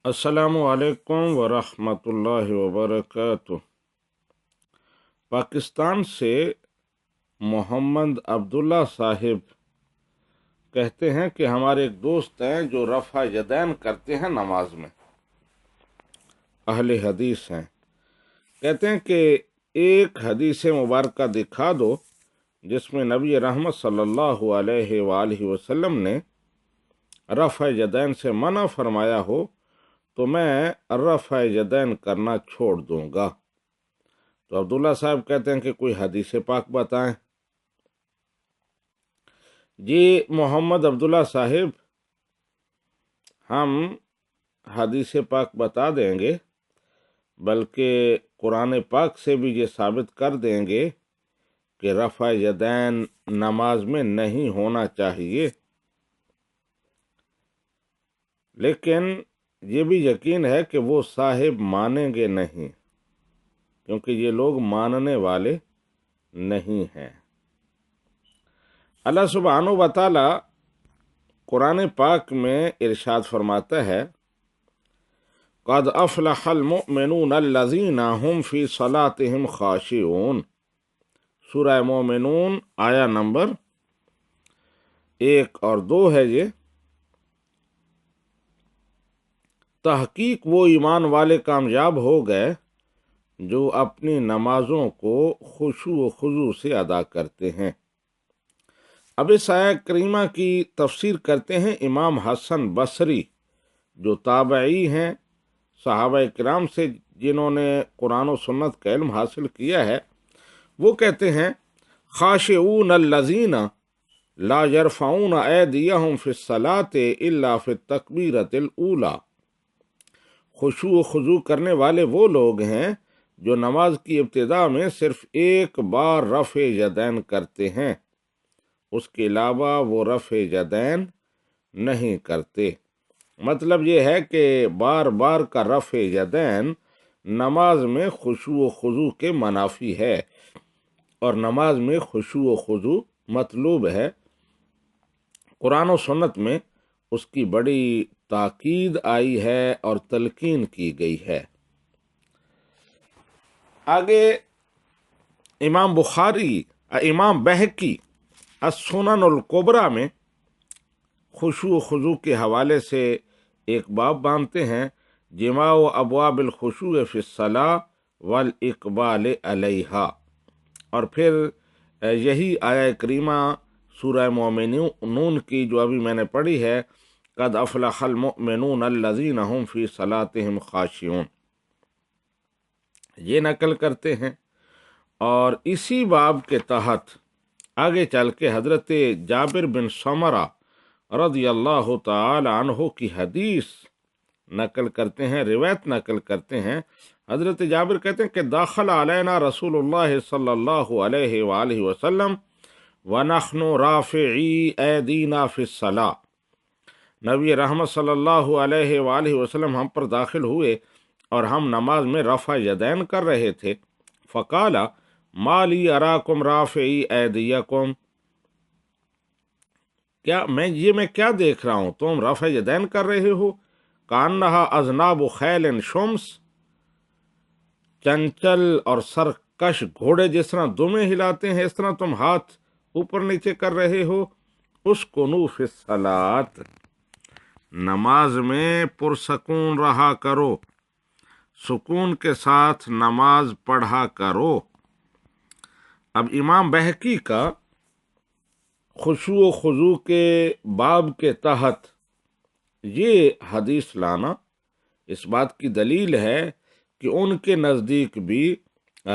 السلام علیکم ورحمۃ اللہ وبرکاتہ۔ پاکستان سے محمد عبداللہ صاحب کہتے ہیں کہ ہمارے ایک دوست ہیں جو رفع یدین کرتے ہیں نماز میں، اہل حدیث ہیں۔ کہتے ہیں کہ ایک حدیث مبارکہ دکھا دو جس میں نبی رحمت صلی اللہ علیہ وآلہ وسلم نے رفع یدین سے منع فرمایا ہو تو میں رفع یدین کرنا چھوڑ دوں گا۔ تو عبداللہ صاحب کہتے ہیں کہ کوئی حدیث پاک بتائیں۔ جی محمد عبداللہ صاحب، ہم حدیث پاک بتا دیں گے، بلکہ قرآن پاک سے بھی یہ ثابت کر دیں گے کہ رفع یدین نماز میں نہیں ہونا چاہیے، لیکن یہ بھی یقین ہے کہ وہ صاحب مانیں گے نہیں، کیونکہ یہ لوگ ماننے والے نہیں ہیں۔ اللہ سبحانہ و تعالی قرآن پاک میں ارشاد فرماتا ہے، قد افلح المؤمنون الذین هم فی صلاتهم خاشعون۔ سورہ مومنون آیا نمبر 1 اور 2 ہے یہ۔ تحقیق وہ ایمان والے کامیاب ہو گئے جو اپنی نمازوں کو خشوع و خضوع سے ادا کرتے ہیں۔ اب اس آیہ کریمہ کی تفسیر کرتے ہیں امام حسن بصری، جو تابعی ہیں صحابہ کرام سے، جنہوں نے قرآن و سنت کا علم حاصل کیا ہے۔ وہ کہتے ہیں، خاشعون الذین لا یرفعون ایدیہم فی الصلاۃ الا فی التکبیرۃ الاولی۔ خشوع و خضوع کرنے والے وہ لوگ ہیں جو نماز کی ابتدا میں صرف ایک بار رفع یدین کرتے ہیں، اس کے علاوہ وہ رفع یدین نہیں کرتے۔ مطلب یہ ہے کہ بار بار کا رفع یدین نماز میں خشوع و خضوع کے منافی ہے، اور نماز میں خشوع و خضوع مطلوب ہے۔ قرآن و سنت میں اس کی بڑی تاکید آئی ہے اور تلقین کی گئی ہے۔ آگے امام بہقی السنن الکبریٰ میں خشوع و خضوع کے حوالے سے ایک باب باندھتے ہیں، جماع ابواب الخشوع فی الصلاۃ والاقبال علیہا، اور پھر یہی آیہ کریمہ سورہ مومنون کی جو ابھی میں نے پڑھی ہے، قد افلح المؤمنون الذین هم فی صلاتهم خاشعون، یہ نقل کرتے ہیں۔ اور اسی باب کے تحت آگے چل کے حضرت جابر بن سمرہ رضی اللہ تعالی عنہ کی حدیث نقل کرتے ہیں، روایت نقل کرتے ہیں۔ حضرت جابر کہتے ہیں کہ داخل علینا رسول اللہ صلی اللہ علیہ وآلہ وسلم ونحن رافعی ایدینا فی الصلاۃ۔ نبی رحمت صلی اللہ علیہ وآلہ وسلم ہم پر داخل ہوئے اور ہم نماز میں رفع یدین کر رہے تھے۔ فقال ما لی اراکم رافعی ایدیکم، میں کیا دیکھ رہا ہوں، تم رفع یدین کر رہے ہو؟ کانہا اذناب خیل شمس، چنچل اور سرکش گھوڑے جس طرح دمیں ہلاتے ہیں اس طرح تم ہاتھ اوپر نیچے کر رہے ہو۔ اسکنوا فی الصلاۃ، نماز میں پرسکون رہا کرو، سکون کے ساتھ نماز پڑھا کرو۔ اب امام بہقی کا خشوع و خضوع کے باب کے تحت یہ حدیث لانا اس بات کی دلیل ہے کہ ان کے نزدیک بھی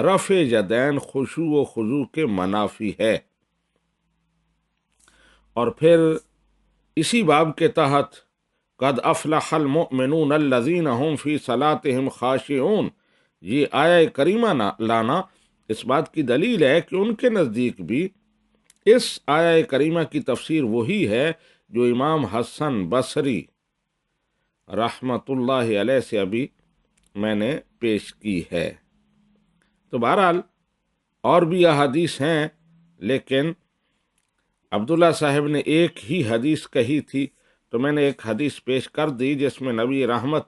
رفع یدین خشوع و خضوع کے منافی ہے۔ اور پھر اسی باب کے تحت قد افلح المؤمنون الذین هم فی صلاتهم خاشعون، یہ آیہ کریمہ لانا اس بات کی دلیل ہے کہ ان کے نزدیک بھی اس آیہ کریمہ کی تفسیر وہی ہے جو امام حسن بصری رحمت اللہ علیہ سے ابھی میں نے پیش کی ہے۔ تو بہرحال اور بھی احادیث ہیں، لیکن عبداللہ صاحب نے ایک ہی حدیث کہی تھی تو میں نے ایک حدیث پیش کر دی جس میں نبی رحمت